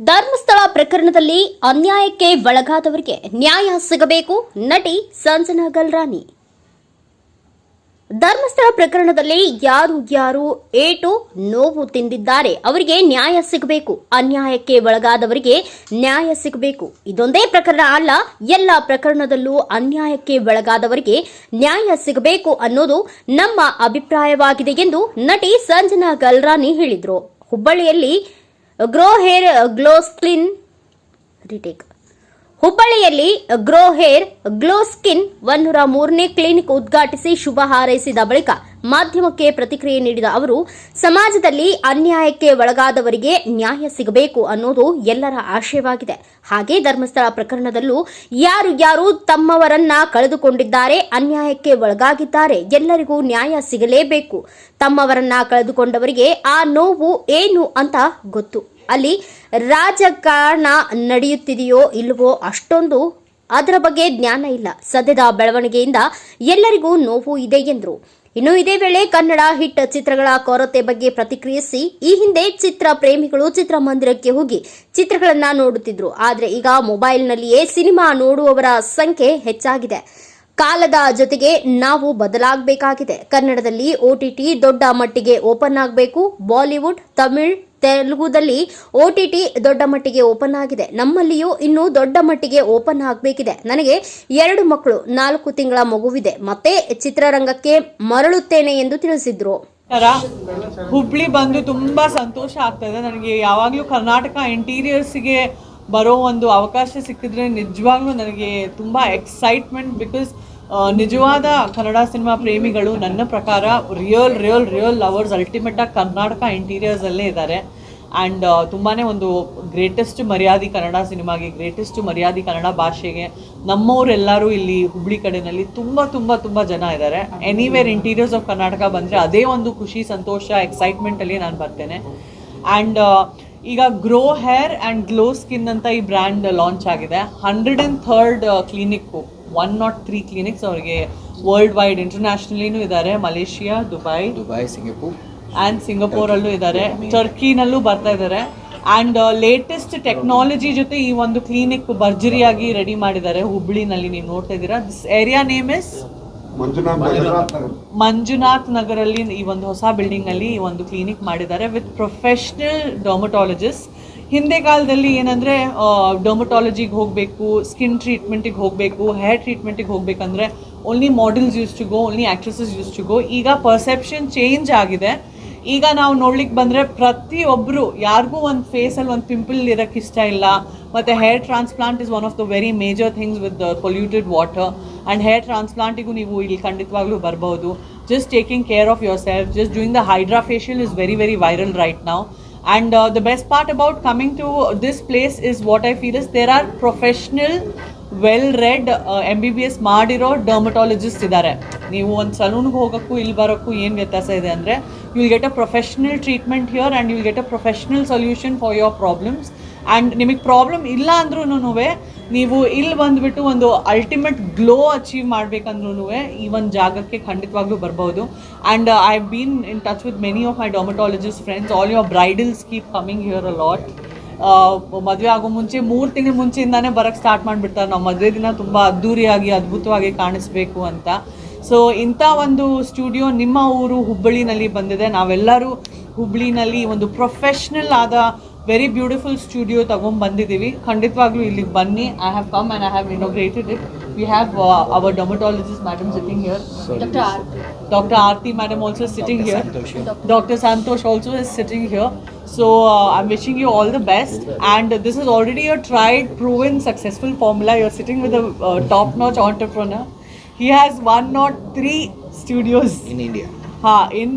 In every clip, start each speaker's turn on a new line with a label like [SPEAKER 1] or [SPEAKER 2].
[SPEAKER 1] ಧರ್ಮಸ್ಥಳ ಪ್ರಕರಣದಲ್ಲಿ ಅನ್ಯಾಯಕ್ಕೆ ಒಳಗಾದವರಿಗೆ ನ್ಯಾಯ ಸಿಗಬೇಕು. ನಟಿ ಸಂಜನಾ ಗಲ್ರಾನಿ. ಧರ್ಮಸ್ಥಳ ಪ್ರಕರಣದಲ್ಲಿ ಯಾರು ಏಟು ನೋವು ತಿಂದಿದ್ದಾರೆ ಅವರಿಗೆ ನ್ಯಾಯ ಸಿಗಬೇಕು. ಅನ್ಯಾಯಕ್ಕೆ ಒಳಗಾದವರಿಗೆ ನ್ಯಾಯ ಸಿಗಬೇಕು. ಇದೊಂದೇ ಪ್ರಕರಣ ಅಲ್ಲ, ಎಲ್ಲ ಪ್ರಕರಣದಲ್ಲೂ ಅನ್ಯಾಯಕ್ಕೆ ಒಳಗಾದವರಿಗೆ ನ್ಯಾಯ ಸಿಗಬೇಕು ಅನ್ನೋದು ನಮ್ಮ ಅಭಿಪ್ರಾಯವಾಗಿದೆ ಎಂದು ನಟಿ ಸಂಜನಾ ಗಲ್ರಾನಿ ಹೇಳಿದರು. ಹುಬ್ಬಳ್ಳಿಯಲ್ಲಿ ಗ್ರೋ ಹೇರ್ ಗ್ಲೋ ಸ್ಕಿನ್ ಹುಬ್ಬಳ್ಳಿಯಲ್ಲಿ ಗ್ರೋ ಹೇರ್ ಗ್ಲೋ ಸ್ಕಿನ್ 103ನೇ ಕ್ಲಿನಿಕ್ ಉದ್ಘಾಟಿಸಿ ಶುಭ ಹಾರೈಸಿದ ಬಳಿಕ ಮಾಧ್ಯಮಕ್ಕೆ ಪ್ರತಿಕ್ರಿಯೆ ನೀಡಿದ ಅವರು, ಸಮಾಜದಲ್ಲಿ ಅನ್ಯಾಯಕ್ಕೆ ಒಳಗಾದವರಿಗೆ ನ್ಯಾಯ ಸಿಗಬೇಕು ಅನ್ನೋದು ಎಲ್ಲರ ಆಶಯವಾಗಿದೆ. ಹಾಗೆ ಧರ್ಮಸ್ಥಳ ಪ್ರಕರಣದಲ್ಲೂ ಯಾರು ತಮ್ಮವರನ್ನ ಕಳೆದುಕೊಂಡಿದ್ದಾರೆ, ಅನ್ಯಾಯಕ್ಕೆ ಒಳಗಾಗಿದ್ದಾರೆ, ಎಲ್ಲರಿಗೂ ನ್ಯಾಯ ಸಿಗಲೇಬೇಕು. ತಮ್ಮವರನ್ನ ಕಳೆದುಕೊಂಡವರಿಗೆ ಆ ನೋವು ಏನು ಅಂತ ಗೊತ್ತು. ಅಲ್ಲಿ ರಾಜಕಾರಣ ನಡೆಯುತ್ತಿದೆಯೋ ಇಲ್ಲವೋ ಅಷ್ಟೊಂದು ಅದರ ಬಗ್ಗೆ ಜ್ಞಾನ ಇಲ್ಲ. ಸದ್ಯದ ಬೆಳವಣಿಗೆಯಿಂದ ಎಲ್ಲರಿಗೂ ನೋವು ಇದೆ ಎಂದರು. ಇನ್ನು ಇದೇ ವೇಳೆ ಕನ್ನಡ ಹಿಟ್ ಚಿತ್ರಗಳ ಕೊರತೆ ಬಗ್ಗೆ ಪ್ರತಿಕ್ರಿಯಿಸಿ, ಈ ಹಿಂದೆ ಚಿತ್ರ ಪ್ರೇಮಿಗಳು ಚಿತ್ರಮಂದಿರಕ್ಕೆ ಹೋಗಿ ಚಿತ್ರಗಳನ್ನ ನೋಡುತ್ತಿದ್ರು. ಆದರೆ ಈಗ ಮೊಬೈಲ್ನಲ್ಲಿಯೇ ಸಿನಿಮಾ ನೋಡುವವರ ಸಂಖ್ಯೆ ಹೆಚ್ಚಾಗಿದೆ. ಕಾಲದ ಜೊತೆಗೆ ನಾವು ಬದಲಾಗಬೇಕಾಗಿದೆ. ಕನ್ನಡದಲ್ಲಿ OTT ದೊಡ್ಡ ಮಟ್ಟಿಗೆ ಓಪನ್ ಆಗಬೇಕು. ಬಾಲಿವುಡ್, ತಮಿಳ್, ತೆಲುಗುದಲ್ಲಿ OTT ದೊಡ್ಡ ಮಟ್ಟಿಗೆ ಓಪನ್ ಆಗಿದೆ. ನಮ್ಮಲ್ಲಿಯೂ ಇನ್ನೂ ದೊಡ್ಡ ಮಟ್ಟಿಗೆ ಓಪನ್ ಆಗಬೇಕಿದೆ. ನನಗೆ 2 ಮಕ್ಕಳು, 4 ತಿಂಗಳ ಮಗುವಿದೆ. ಮತ್ತೆ ಚಿತ್ರರಂಗಕ್ಕೆ ಮರಳುತ್ತೇನೆ ಎಂದು ತಿಳಿಸಿದ್ರು.
[SPEAKER 2] ಹುಬ್ಳಿ ಬಂದು ತುಂಬಾ ಸಂತೋಷ ಆಗ್ತದೆ. ನನಗೆ ಯಾವಾಗಲೂ ಕರ್ನಾಟಕ ಇಂಟೀರಿಯರ್ಸ್ಗೆ ಬರೋ ಒಂದು ಅವಕಾಶ ಸಿಕ್ಕಿದ್ರೆ ನಿಜವಾಗ್ಲೂ ನನಗೆ ತುಂಬ ಎಕ್ಸೈಟ್ಮೆಂಟ್. ಬಿಕಾಸ್ ನಿಜವಾದ ಕನ್ನಡ ಸಿನಿಮಾ ಪ್ರೇಮಿಗಳು ನನ್ನ ಪ್ರಕಾರ ರಿಯಲ್ ಲವರ್ಸ್ ಅಲ್ಟಿಮೇಟಾಗಿ ಕರ್ನಾಟಕ ಇಂಟೀರಿಯರ್ಸಲ್ಲೇ ಇದ್ದಾರೆ. ಆ್ಯಂಡ್ ತುಂಬಾ ಒಂದು ಗ್ರೇಟೆಸ್ಟ್ ಮರ್ಯಾದೆ ಕನ್ನಡ ಸಿನಿಮಾಗೆ, ಗ್ರೇಟೆಸ್ಟ್ ಮರ್ಯಾದೆ ಕನ್ನಡ ಭಾಷೆಗೆ ನಮ್ಮವರೆಲ್ಲರೂ ಇಲ್ಲಿ ಹುಬ್ಳಿ ಕಡೆಯಲ್ಲಿ ತುಂಬ ಜನ ಇದ್ದಾರೆ. ಎನಿವೇರ್ ಇಂಟೀರಿಯರ್ಸ್ ಆಫ್ ಕರ್ನಾಟಕ ಬಂದರೆ ಅದೇ ಒಂದು ಖುಷಿ, ಸಂತೋಷ, ಎಕ್ಸೈಟ್ಮೆಂಟಲ್ಲಿ ನಾನು ಬರ್ತೇನೆ. ಆ್ಯಂಡ್ ಈಗ grow hair and glow skin ಅಂತ ಈ ಬ್ರ್ಯಾಂಡ್ ಲಾಂಚ್ ಆಗಿದೆ. 103rd ಕ್ಲಿನಿಕ್ಕು, 103 ಕ್ಲಿನಿಕ್ಸ್ ಅವರಿಗೆ ವರ್ಲ್ಡ್ ವೈಡ್ ಇಂಟರ್ನ್ಯಾಷನಲಿನೂ ಇದ್ದಾರೆ. ಮಲೇಷಿಯಾ, ದುಬೈ, ಸಿಂಗಪೂರ್ ಆ್ಯಂಡ್ ಸಿಂಗಪೂರಲ್ಲೂ ಇದ್ದಾರೆ. ಟರ್ಕಿನಲ್ಲೂ ಬರ್ತಾ ಇದ್ದಾರೆ. ಆ್ಯಂಡ್ ಲೇಟೆಸ್ಟ್ ಟೆಕ್ನಾಲಜಿ ಜೊತೆ ಈ ಒಂದು ಕ್ಲಿನಿಕ್ ಭರ್ಜರಿಯಾಗಿ ರೆಡಿ ಮಾಡಿದ್ದಾರೆ ಹುಬ್ಳಿನಲ್ಲಿ. ನೀವು ನೋಡ್ತಾ ಇದ್ದೀರಾ. This area name is Manjunath ನಗರಲ್ಲಿ ಈ ಒಂದು ಹೊಸ ಬಿಲ್ಡಿಂಗ್ ನಲ್ಲಿ ಈ ಒಂದು ಕ್ಲಿನಿಕ್ ಮಾಡಿದ್ದಾರೆ ವಿತ್ ಪ್ರೊಫೆಷನಲ್ ಡರ್ಮಟಾಲಜಿಸ್ಟ್. ಹಿಂದೆ ಕಾಲದಲ್ಲಿ ಏನಂದ್ರೆ ಡರ್ಮಟಾಲಜಿಗೆ ಹೋಗಬೇಕು, ಸ್ಕಿನ್ ಟ್ರೀಟ್ಮೆಂಟಿಗೆ ಹೋಗಬೇಕು, ಹೇರ್ ಟ್ರೀಟ್ಮೆಂಟಿಗೆ ಹೋಗ್ಬೇಕಂದ್ರೆ only models use to go, only actresses use to go. ಈಗ ಪರ್ಸೆಪ್ಷನ್ ಚೇಂಜ್ ಆಗಿದೆ. ಈಗ ನಾವು ನೋಡ್ಲಿಕ್ಕೆ ಬಂದರೆ ಪ್ರತಿಯೊಬ್ಬರು ಯಾರಿಗೂ ಒಂದು ಫೇಸಲ್ಲಿ ಒಂದು ಪಿಂಪಲ್ ಇರೋಕ್ಕೆ ಇಷ್ಟ ಇಲ್ಲ. ಮತ್ತು hair transplant is one of the very major things with polluted water. And hair ಟ್ರಾನ್ಸ್ಪ್ಲಾಂಟಿಗೂ ನೀವು ಇಲ್ಲಿ ಖಂಡಿತವಾಗ್ಲೂ ಬರ್ಬೋದು. Just taking care of yourself, just doing the hydra facial is very viral right now. And the best part about coming to this place is what I feel is there are professional, well-read MBBS ಮಾಡಿರೋ dermatologist ಇದ್ದಾರೆ. ನೀವು ಒಂದು ಸಲೂನ್ಗೆ ಹೋಗೋಕ್ಕೂ ಇಲ್ಲಿ ಬರೋಕ್ಕೂ ಏನು ವ್ಯತ್ಯಾಸ ಇದೆ ಅಂದರೆ, you will get a professional treatment here and you will get a professional solution for your problems. And ನಿಮಗೆ ಪ್ರಾಬ್ಲಮ್ ಇಲ್ಲ ಅಂದ್ರೂ ನೀವು ಇಲ್ಲಿ ಬಂದುಬಿಟ್ಟು ಒಂದು ಅಲ್ಟಿಮೇಟ್ ಗ್ಲೋ ಅಚೀವ್ ಮಾಡಬೇಕಂದ್ರೂ ಈ ಒಂದು ಜಾಗಕ್ಕೆ ಖಂಡಿತವಾಗ್ಲೂ ಬರ್ಬೋದು. And I have been in touch with many of my dermatologist friends. All your bridals keep coming here a lot. ಮದುವೆ ಆಗೋ ಮುಂಚೆ 3 ತಿಂಗಳ ಮುಂಚೆಯಿಂದಾನೇ ಬರೋಕ್ಕೆ ಸ್ಟಾರ್ಟ್ ಮಾಡಿಬಿಡ್ತಾರೆ. ನಾವು ಮದುವೆ ದಿನ ತುಂಬ ಅದ್ಧೂರಿಯಾಗಿ ಅದ್ಭುತವಾಗಿ ಕಾಣಿಸ್ಬೇಕು ಅಂತ. ಸೊ ಇಂಥ ಒಂದು ಸ್ಟುಡಿಯೋ ನಿಮ್ಮ ಊರು ಹುಬ್ಬಳ್ಳಿನಲ್ಲಿ ಬಂದಿದೆ. ನಾವೆಲ್ಲರೂ ಹುಬ್ಬಳ್ಳಿನಲ್ಲಿ ಒಂದು ಪ್ರೊಫೆಷ್ನಲ್ ಆದ ವೆರಿ ಬ್ಯೂಟಿಫುಲ್ ಸ್ಟುಡಿಯೋ ಬಂದಿದ್ದೀವಿ. ಖಂಡಿತವಾಗ್ಲೂ ಇಲ್ಲಿಗೆ ಬನ್ನಿ. I have come and I have inaugurated it. We have our dermatologist madam sitting here. Dr. Aarti madam also sitting here. Dr. Santosh also is sitting here. So I'm wishing you all the best. And this is already a tried, proven, successful formula. You're sitting with a top-notch entrepreneur. He has 103 studios
[SPEAKER 3] in India.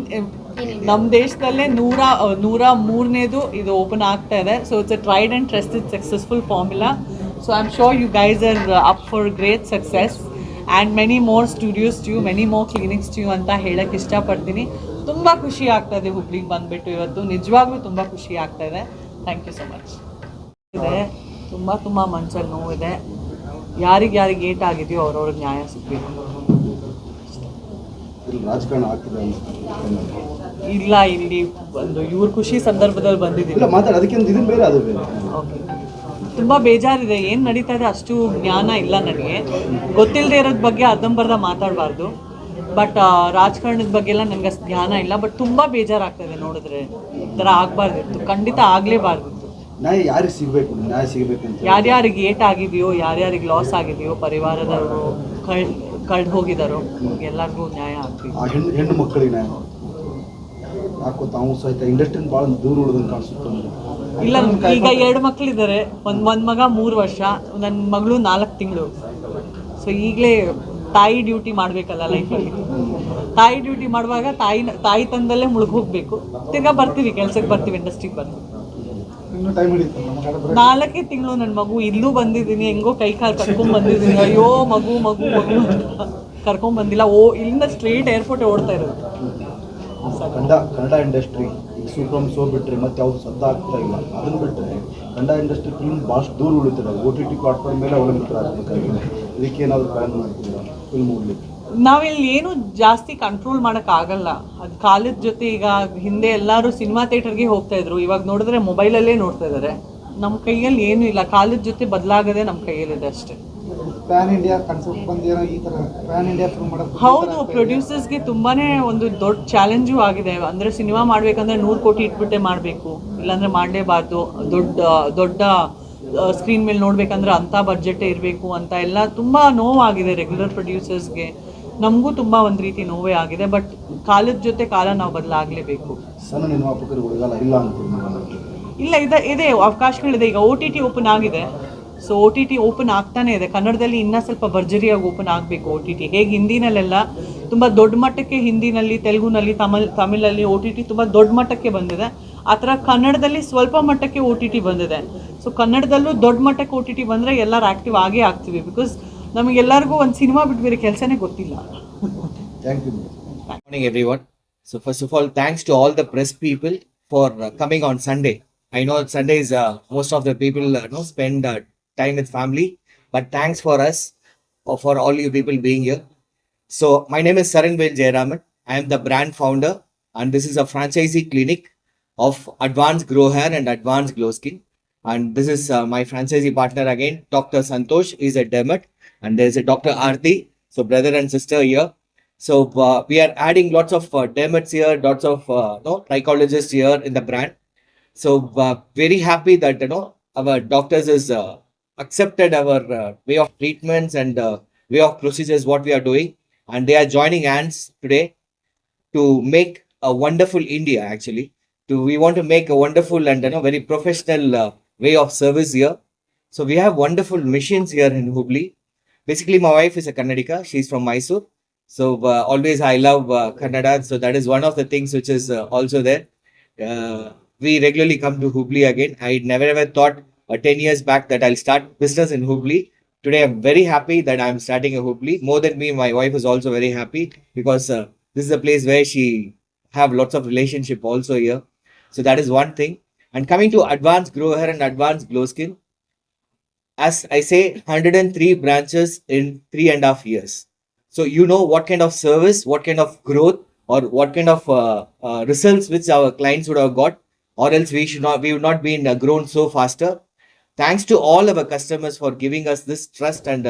[SPEAKER 2] ನಮ್ಮ ದೇಶದಲ್ಲೇ 103ನೇದು ಇದು open ಆಗ್ತಾ ಇದೆ. So it's a tried and trusted successful formula. So I am sure you guys are up for great success and many more studios to you, many more clinics to you ಅಂತ ಹೇಳಕ್ಕೆ ಇಷ್ಟಪಡ್ತೀನಿ. ತುಂಬ ಖುಷಿ ಆಗ್ತಾಯಿದೆ ಹುಬ್ಳಿಗೆ ಬಂದುಬಿಟ್ಟು ಇವತ್ತು. ನಿಜವಾಗ್ಲೂ ತುಂಬ ಖುಷಿ ಆಗ್ತಾಯಿದೆ. Thank you so much. ಇದೆ ತುಂಬ ಮನಸ್ಸಲ್ಲಿ ನೋವಿದೆ. ಯಾರಿಗೆ ಏಟಾಗಿದೆಯೋ ಅವ್ರವ್ರಿಗೆ ನ್ಯಾಯ ಸಿಗಬೇಕು.
[SPEAKER 3] ರಾಜಕಾರಣ ಆಗ್ತಿದೆ
[SPEAKER 2] ಇಲ್ಲ, ಇಲ್ಲಿ ಒಂದು ಇವ್ರ ಖುಷಿ ಸಂದರ್ಭದಲ್ಲಿ ಬಂದಿದ್ದೀನಿ.
[SPEAKER 3] ಇಲ್ಲ ಮಾತಾಡಿ, ಅದಕ್ಕೆ ಇದನ್ನ ಬೇರೆ ಅದು ಬೇರೆ.
[SPEAKER 2] ಓಕೆ, ತುಂಬ ಬೇಜಾರಿದೆ. ಏನು ನಡೀತಾ ಇದೆ ಅಷ್ಟು ಜ್ಞಾನ ಇಲ್ಲ ನನಗೆ. ಗೊತ್ತಿಲ್ಲದೆ ಇರೋದ್ರ ಬಗ್ಗೆ ಅರ್ಧಂಬರ್ಧ ಮಾತಾಡಬಾರ್ದು. ಬಟ್ ರಾಜಕಾರಣದ ಬಗ್ಗೆ ಎಲ್ಲ ನನಗೆ ಅಷ್ಟು ಜ್ಞಾನ ಇಲ್ಲ. ಬಟ್ ತುಂಬ ಬೇಜಾರಾಗ್ತಾಯಿದೆ ನೋಡಿದ್ರೆ. ಈ ಥರ ಆಗಬಾರ್ದಿತ್ತು, ಖಂಡಿತ ಆಗಲೇಬಾರ್ದಿತ್ತು.
[SPEAKER 3] ನ್ಯಾಯ ಯಾರಿಗೆ ಸಿಗಬೇಕು, ನ್ಯಾಯ ಸಿಗಬೇಕಂತ
[SPEAKER 2] ಯಾರ್ಯಾರಿಗೆ ಏಟ್ ಆಗಿದೆಯೋ, ಯಾರ್ಯಾರಿಗೆ ಲಾಸ್ ಆಗಿದೆಯೋ, ಪರಿವಾರದವರು ಕಳ್ದು ಹೋಗಿದಾರೋ ಎಲ್ಲರಿಗೂ ನ್ಯಾಯ ಆಗ್ತೀವಿ.
[SPEAKER 3] ಆ ಹೆಣ್ಣು ಮಕ್ಕಳಿಗೆ ನ್ಯಾಯ ಯಾಕೋ ತಾವು ಸಹಿತ ಇಂಡಸ್ಟ್ರಿಯಿಂದ ಭಾಳ ದೂರ ಉಳಿದಂಗೆ ಕಾಣಿಸುತ್ತೆ.
[SPEAKER 2] ಇಲ್ಲ, ಈಗ 2 ಮಕ್ಕಳಿದ್ದಾರೆ. ಒಂದು ಮಗ 3 ವರ್ಷ, ನನ್ನ ಮಗಳು 4 ತಿಂಗಳು. ಸೊ ಈಗಲೇ ತಾಯಿ ಡ್ಯೂಟಿ ಮಾಡಬೇಕಲ್ಲ ಲೈಫಲ್ಲಿ. ತಾಯಿ ಡ್ಯೂಟಿ ಮಾಡುವಾಗ ತಾಯಿ ತಂದಲ್ಲೇ ಮುಳುಗಿ ಹೋಗಬೇಕು. ತಿರ್ಗಾ ಬರ್ತೀವಿ, ಕೆಲ್ಸಕ್ಕೆ ಬರ್ತೀವಿ, ಇಂಡಸ್ಟ್ರಿಗೆ ಬರ್ತೀವಿ.
[SPEAKER 3] ಇನ್ನೂ ಟೈಮ್ ಹಿಡಿಯುತ್ತೆ.
[SPEAKER 2] 4 ತಿಂಗಳು ನನ್ನ ಮಗು. ಇಲ್ಲೂ ಬಂದಿದ್ದೀನಿ, ಹೆಂಗೋ ಕೈ ಕಾಲು ಕರ್ಕೊಂಡ್ ಬಂದಿದ್ದೀನಿ. ಅಯ್ಯೋ ಮಗು ಮಗು ಮಗು ಅಂತ ಕರ್ಕೊಂಡ್ ಬಂದಿಲ್ಲ. ಇಲ್ಲಿಂದ ಸ್ಟ್ರೇಟ್ ಏರ್ಪೋರ್ಟ್ ಓಡ್ತಾ ಇರೋದು.
[SPEAKER 3] ಕನ್ನಡ ಇಂಡಸ್ಟ್ರಿ ಈಗ ಸೂಪರ್ ಶೋ ಬಿಟ್ಟರೆ ಮತ್ತೆ ಯಾವುದು ಸದ್ದ ಆಗ್ತಾ ಇಲ್ಲ. ಅದನ್ನು ಬಿಟ್ಟರೆ ಕನ್ನಡ ಇಂಡಸ್ಟ್ರಿ ಫಿಲ್ಮ್ ಭಾಳಷ್ಟು ದೂರ ಉಳಿತಾರೆ. OTT ಪ್ಲಾಟ್ಫಾರ್ಮ್ ಮೇಲೆ ಅವಲಂಬಿತರಾಗಬೇಕಾಗಿದೆ. ಇದಕ್ಕೆ ಏನಾದರೂ ಪ್ಲ್ಯಾನ್ ಮಾಡ್ತೀರಾ ಫಿಲ್ಮ್ ನೋಡ್ಲಿಕ್ಕೆ?
[SPEAKER 2] ನಾವಿಲ್ಲಿ ಏನು ಜಾಸ್ತಿ ಕಂಟ್ರೋಲ್ ಮಾಡೋಕ್ಕಾಗಲ್ಲ. ಅದು ಕಾಲದ ಜೊತೆ. ಈಗ ಹಿಂದೆ ಎಲ್ಲರೂ ಸಿನಿಮಾ ಥಿಯೇಟರ್ಗೆ ಹೋಗ್ತಾ ಇದ್ರು, ಇವಾಗ ನೋಡಿದ್ರೆ ಮೊಬೈಲಲ್ಲೇ ನೋಡ್ತಾ ಇದ್ದಾರೆ. ನಮ್ಮ ಕೈಯಲ್ಲಿ ಏನೂ ಇಲ್ಲ. ಕಾಲದ ಜೊತೆ ಬದಲಾಗದೆ ನಮ್ಮ ಕೈಯಲ್ಲಿದೆ ಅಷ್ಟೇ.
[SPEAKER 3] ಪ್ಯಾನ್ ಇಂಡಿಯಾ ಕನ್ಸೆಪ್ಟ್ ಬಂದಿರೋ ಈ ಥರ ಪ್ಯಾನ್ ಇಂಡಿಯಾ ಫಿಲ್ಮ್ ಮಾಡೋದು
[SPEAKER 2] ಹೌದು, ಪ್ರೊಡ್ಯೂಸರ್ಸ್ಗೆ ತುಂಬಾನೇ ಒಂದು ದೊಡ್ಡ ಚಾಲೆಂಜು ಆಗಿದೆ. ಅಂದರೆ ಸಿನಿಮಾ ಮಾಡಬೇಕಂದ್ರೆ 100 ಕೋಟಿ ಇಟ್ಬಿಟ್ಟೆ ಮಾಡಬೇಕು, ಇಲ್ಲಾಂದರೆ ಮಾಡಲೇಬಾರ್ದು. ದೊಡ್ಡ ಸ್ಕ್ರೀನ್ ಮೇಲೆ ನೋಡಬೇಕಂದ್ರೆ ಅಂಥ ಬಡ್ಜೆಟ್ಟೇ ಇರಬೇಕು ಅಂತ ಎಲ್ಲ ತುಂಬ ನೋವಾಗಿದೆ ರೆಗ್ಯುಲರ್ ಪ್ರೊಡ್ಯೂಸರ್ಸ್ಗೆ. ನಮಗೂ ತುಂಬ ಒಂದು ರೀತಿ ನೋವೇ ಆಗಿದೆ. ಬಟ್ ಕಾಲದ ಜೊತೆ ಕಾಲ ನಾವು ಬದಲಾಗಲೇಬೇಕು.
[SPEAKER 3] ಸಣ್ಣ ನಿರ್ಮಾಪಕರು ಉಳಿಗಾಲ ಇಲ್ಲ ಅಂತ
[SPEAKER 2] ಇಲ್ಲ, ಇದೆ ಅವಕಾಶಗಳಿದೆ. ಈಗ OTT ಓಪನ್ ಆಗಿದೆ. ಸೊ OTT ಓಪನ್ ಆಗ್ತಾನೆ ಇದೆ. ಕನ್ನಡದಲ್ಲಿ ಇನ್ನೂ ಸ್ವಲ್ಪ ಭರ್ಜರಿಯಾಗಿ ಓಪನ್ ಆಗಬೇಕು OTT. ಹೇಗೆ ಹಿಂದಿನಲ್ಲೆಲ್ಲ ತುಂಬ ದೊಡ್ಡ ಮಟ್ಟಕ್ಕೆ, ಹಿಂದಿನಲ್ಲಿ, ತೆಲುಗುನಲ್ಲಿ, ತಮಿಳಲ್ಲಿ OTT ತುಂಬ ದೊಡ್ಡ ಮಟ್ಟಕ್ಕೆ ಬಂದಿದೆ. ಆ ಥರ ಕನ್ನಡದಲ್ಲಿ ಸ್ವಲ್ಪ ಮಟ್ಟಕ್ಕೆ OTT ಬಂದಿದೆ. ಸೊ ಕನ್ನಡದಲ್ಲೂ ದೊಡ್ಡ ಮಟ್ಟಕ್ಕೆ OTT ಬಂದರೆ ಎಲ್ಲರೂ ಆ್ಯಕ್ಟಿವ್ ಆಗೇ ಆಗ್ತೀವಿ. ಬಿಕಾಸ್ ನಮಗೆಲ್ಲರಿಗೂ ಒಂದು ಸಿನಿಮಾ ಬಿಟ್ಟು ಬೇರೆ ಕೆಲಸನೇ ಗೊತ್ತಿಲ್ಲ.
[SPEAKER 3] Thank you.
[SPEAKER 4] Good morning, everyone. So first of all, thanks to all the press people for coming on Sunday. I know Sundays most of the people spend time with family, but thanks for us or for all you people being here. So my name is Saranvel Jayaraman. I am the brand founder, and this is a franchisee clinic of Advanced Grow Hair and Advanced Glow Skin. And this is my franchisee partner again, Dr. Santosh is a dermat, and there's a Dr. Aarti, so brother and sister here. So we are adding lots of dermats here, lots of trichologists here in the brand. So very happy that our doctors is accepted our way of treatments and way of procedures what we are doing, and they are joining hands today to make a wonderful India. Actually, we want to make a wonderful and very professional way of service here. So we have wonderful machines here in Hubli. Basically, my wife is a Kannadika. She's from Mysore. So always I love Kannada. So that is one of the things which is also there. We regularly come to Hubli again. I never ever thought 10 years back that I'll start business in Hubli. Today I'm very happy that I'm starting a Hubli. More than me, my wife is also very happy because this is a place where she have lots of relationship also here. So that is one thing. And coming to Advanced Grow Hair and Advanced Glow Skin, as I say, 103 branches in 3.5 years. So you know what kind of service, what kind of growth, or what kind of results which our clients would have got, or else we would not be grown so faster. Thanks to all our customers for giving us this trust, and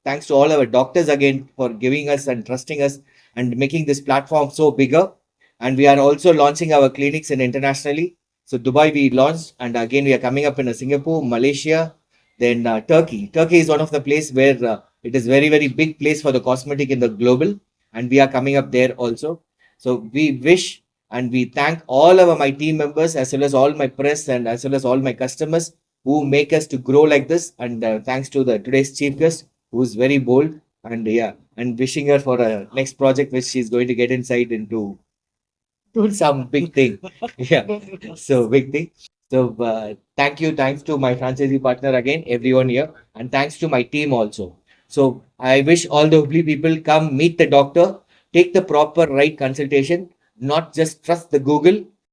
[SPEAKER 4] thanks to all our doctors again for giving us and trusting us and making this platform so bigger. And we are also launching our clinics in internationally. So Dubai we launched, and again we are coming up in Singapore, Malaysia, then Turkey. Turkey is one of the place where it is very, very big place for the cosmetic in the global, and we are coming up there also. So we wish and we thank all of my team members as well as all my press and as well as all my customers who make us to grow like this. And thanks to the today's chief guest who is very bold, and and wishing her for a next project which she's going to get inside into some big thing. So big thing. So thanks to my franchisee partner again, everyone here, and thanks to my team also. So I wish all the Hubli people come meet the doctor, take the proper right consultation, not just trust the Google